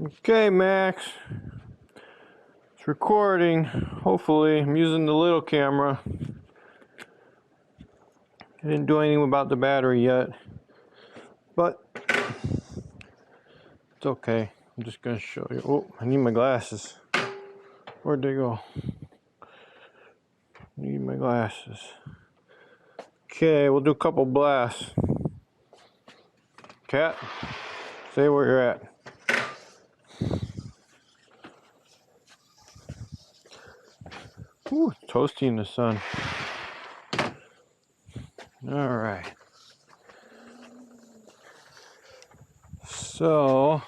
Okay, Max. It's recording. Hopefully, I'm using the little camera. I didn't do anything about the battery yet, but it's okay. I'm just gonna show you. Oh, I need my glasses. Where'd they go? Need my glasses. Okay, we'll do a couple blasts. Cat, say where you're at. Ooh, toasty in the sun. All right. So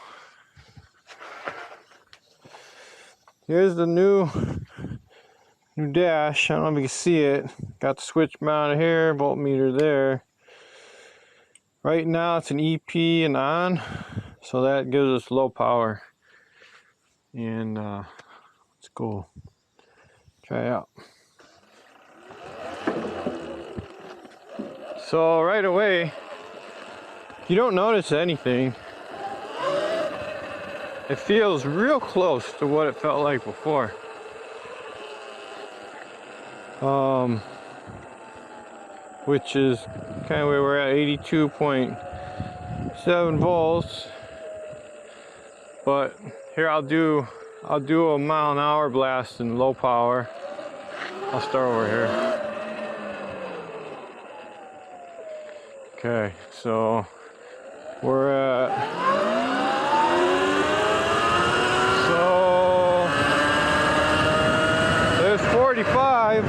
here's the new dash. I don't know if you can see it. Got the switch mounted here, voltmeter there. Right now it's an EP and on, so that gives us low power. And let's go try it out. So right away, you don't notice anything. It feels real close to what it felt like before. Which is kind of where we're at, 82.7 volts. But here I'll do a mile-an-hour blast in low power. I'll start over here. Okay, so we're at, so there's 45,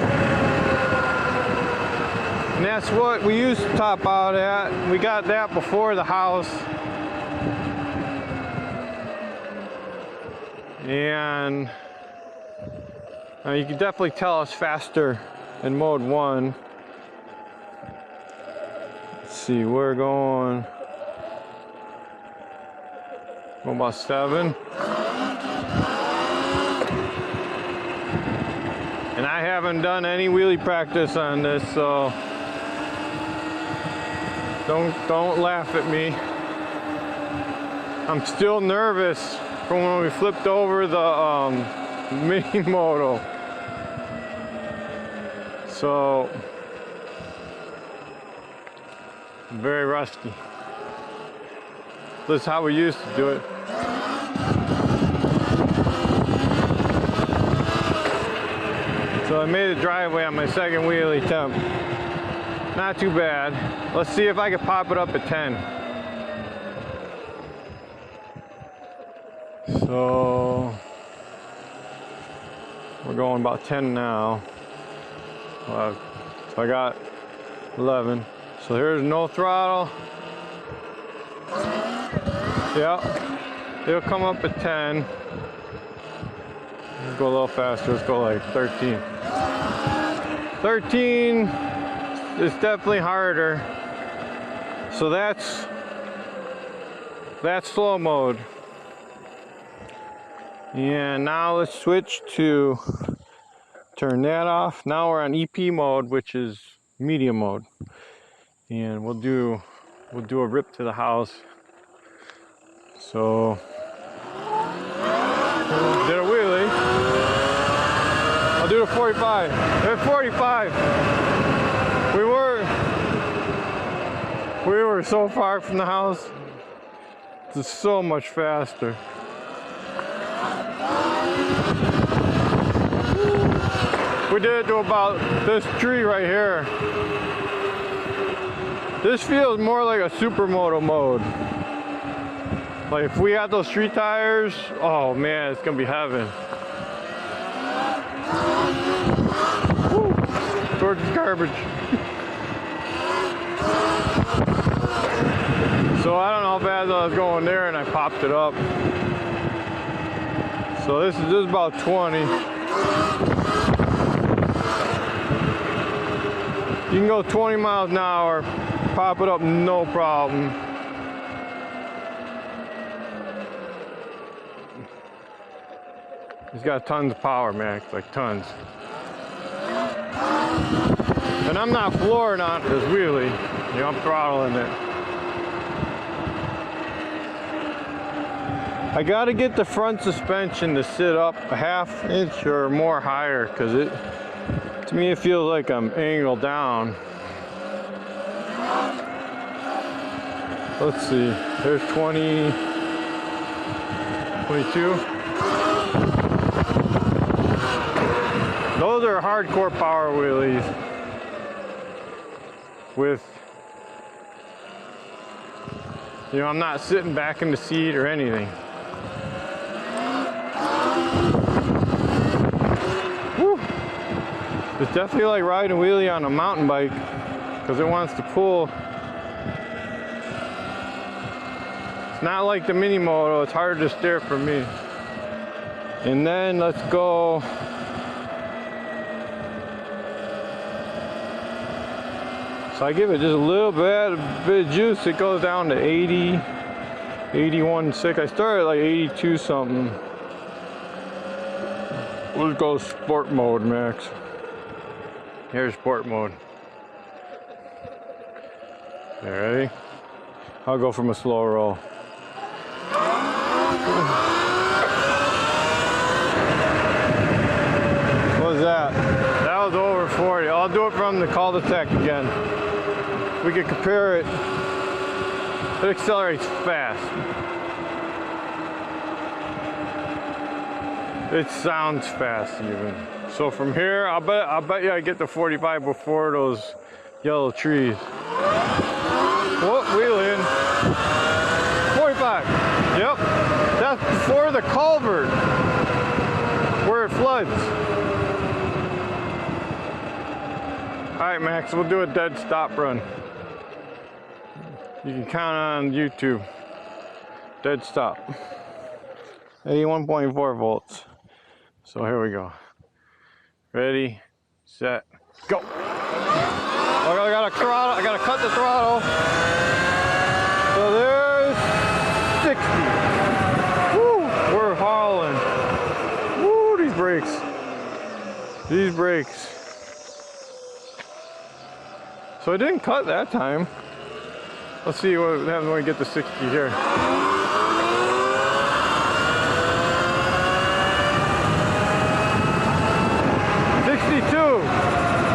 and that's what we used to top out at. We got that before the house, and you can definitely tell it's faster in mode 1. Let's see, we're going about 7. And I haven't done any wheelie practice on this, so don't laugh at me. I'm still nervous from when we flipped over the mini moto. So very rusty. This is how we used to do it. So I made a driveway on my second wheelie attempt. Not too bad. Let's see if I can pop it up at 10. So we're going about 10 now. So I got 11. So here's no throttle. Yep, it'll come up at 10. Let's go a little faster. Let's go like 13. 13 is definitely harder. So that's slow mode. And now let's switch to turn that off. Now we're on EP mode, which is medium mode. And we'll do a rip to the house. So did a wheelie. I'll do the 45. There's 45. We were so far from the house. It's so much faster. We did it to about this tree right here. This feels more like a supermoto mode. Like if we had those street tires, oh man, it's gonna be heaven. Woo, towards garbage. So I don't know how fast I was going there, and I popped it up. So this is about 20. You can go 20 miles an hour, pop it up, no problem. It's got tons of power, man, like tons. And I'm not flooring on this wheelie, you know, I'm throttling it. I gotta get the front suspension to sit up a ½ inch or more higher, because to me it feels like I'm angled down. Let's see, there's 20, 22. Those are hardcore power wheelies with, you know, I'm not sitting back in the seat or anything. Woo. It's definitely like riding a wheelie on a mountain bike because it wants to pull. It's not like the mini moto, it's hard to steer for me. And then let's go. So I give it just a little bit of juice, it goes down to 80, 81.6. I started at like 82 something. We'll go sport mode, Max. Here's sport mode. You ready? I'll go from a slow roll. What was that? That was over 40. I'll do it from the cul-de-sac again. We can compare it. It accelerates fast. It sounds fast even. So from here, I'll bet you I get to 45 before those yellow trees. Whoop, wheel in. 45. Yep. That's before the culvert where it floods. All right, Max, we'll do a dead stop run. You can count on YouTube. Dead stop. 81.4 volts. So here we go. Ready, set, go. I gotta throttle. I gotta cut the throttle. So there's 60. Woo, we're hauling. Woo, these brakes. These brakes. So I didn't cut that time. Let's see what happens when we get to 60 here.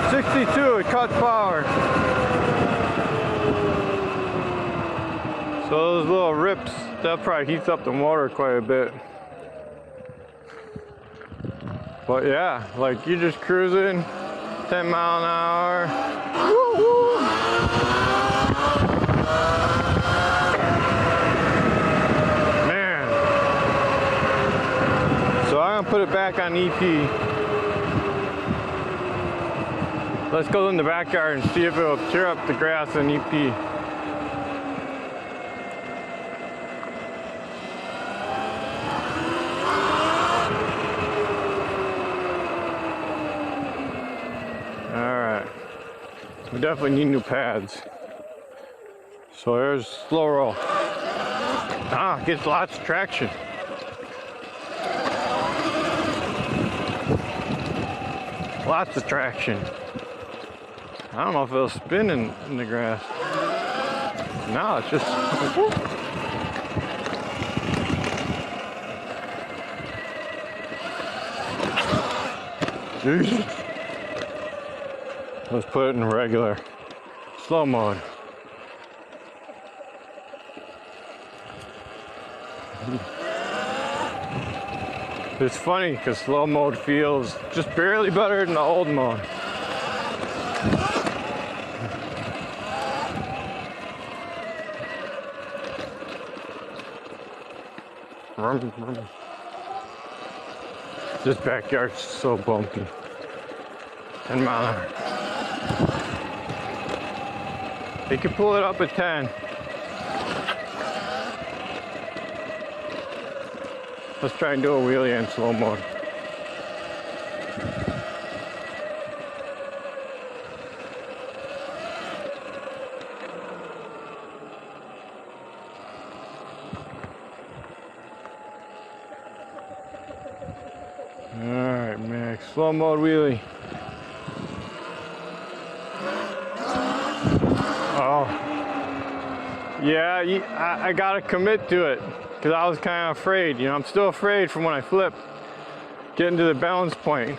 62, it cuts power. So those little rips, that probably heats up the motor quite a bit. But yeah, like you're just cruising, 10 mile an hour. Woo -woo. Man. So I'm gonna put it back on EP. Let's go in the backyard and see if it'll tear up the grass in EP. Alright. We definitely need new pads. So there's slow roll. Ah, gets lots of traction. Lots of traction. I don't know if it'll spin in the grass. No, it's just. Jesus. Let's put it in regular slow mode. It's funny because slow mode feels just barely better than the old mode. This backyard's so bumpy. 10 mile an hour. You can pull it up at 10. Let's try and do a wheelie in slow mode. Alright, Max, slow mode wheelie. Oh. Yeah, I gotta commit to it. because I was kind of afraid. You know, I'm still afraid from when I flip, getting to the balance point.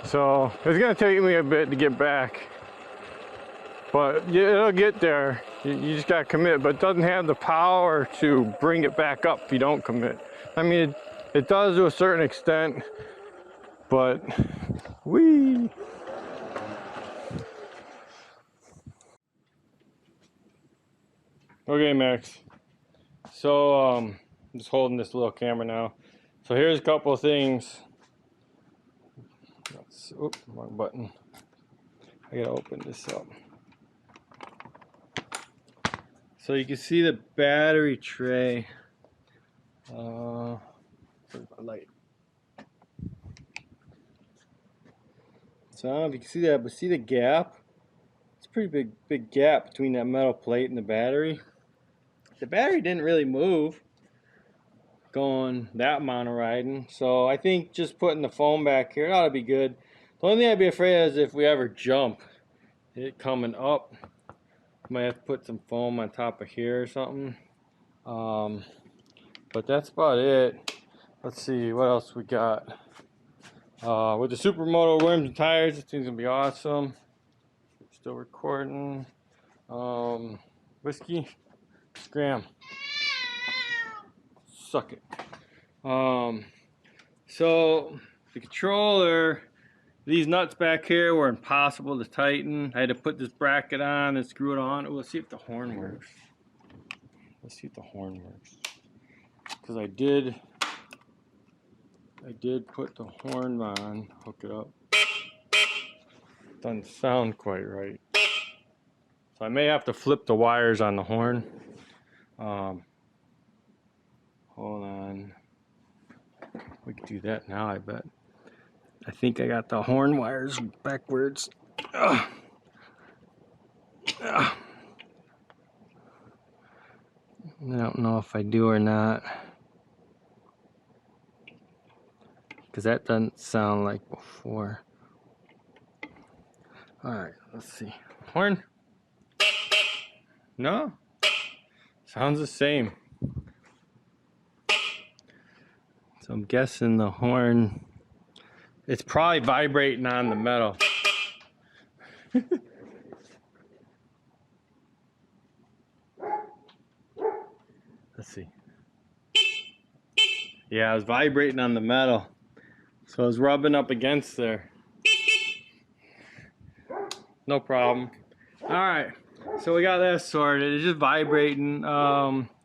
So it's gonna take me a bit to get back, but it'll get there. You just gotta commit, but it doesn't have the power to bring it back up if you don't commit. I mean, it does to a certain extent, but whee! Okay, Max. So I'm just holding this little camera now. So here's a couple of things. Oops, wrong button. I gotta open this up. So you can see the battery tray. Where's my light? So I don't know if you can see that, but see the gap? It's a pretty big gap between that metal plate and the battery. The battery didn't really move going that amount of riding, so I think just putting the foam back here ought to be good. The only thing I'd be afraid of is if we ever jump it coming up, might have to put some foam on top of here or something. But that's about it. Let's see what else we got. With the Supermoto rims and tires, this thing's gonna be awesome. Still recording. Whiskey, Graham, suck it. So the controller, these nuts back here were impossible to tighten. I had to put this bracket on and screw it on. We'll see if the horn works. Let's see if the horn works. Because I did put the horn on, hook it up. Doesn't sound quite right. So I may have to flip the wires on the horn. Hold on. We can do that now, I bet. I think I got the horn wires backwards. I don't know if I do or not, because that doesn't sound like before. Alright, let's see. Horn? No? Sounds the same. So I'm guessing the horn, it's probably vibrating on the metal. Let's see. Yeah, it was vibrating on the metal. So I was rubbing up against there. No problem. Alright, so we got that sorted. It's just vibrating.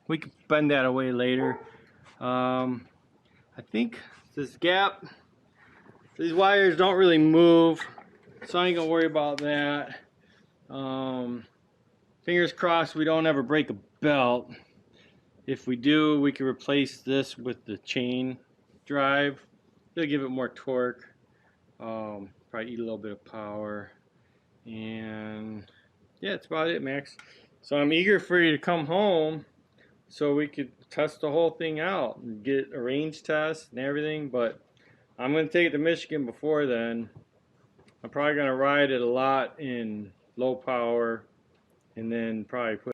We can bend that away later. I think this gap, these wires don't really move, so I ain't gonna worry about that. Fingers crossed we don't ever break a belt. If we do, we can replace this with the chain drive. It'll give it more torque. Probably eat a little bit of power. And yeah, that's about it, Max. So I'm eager for you to come home so we could test the whole thing out and get a range test and everything. But I'm going to take it to Michigan before then. I'm probably going to ride it a lot in low power and then probably put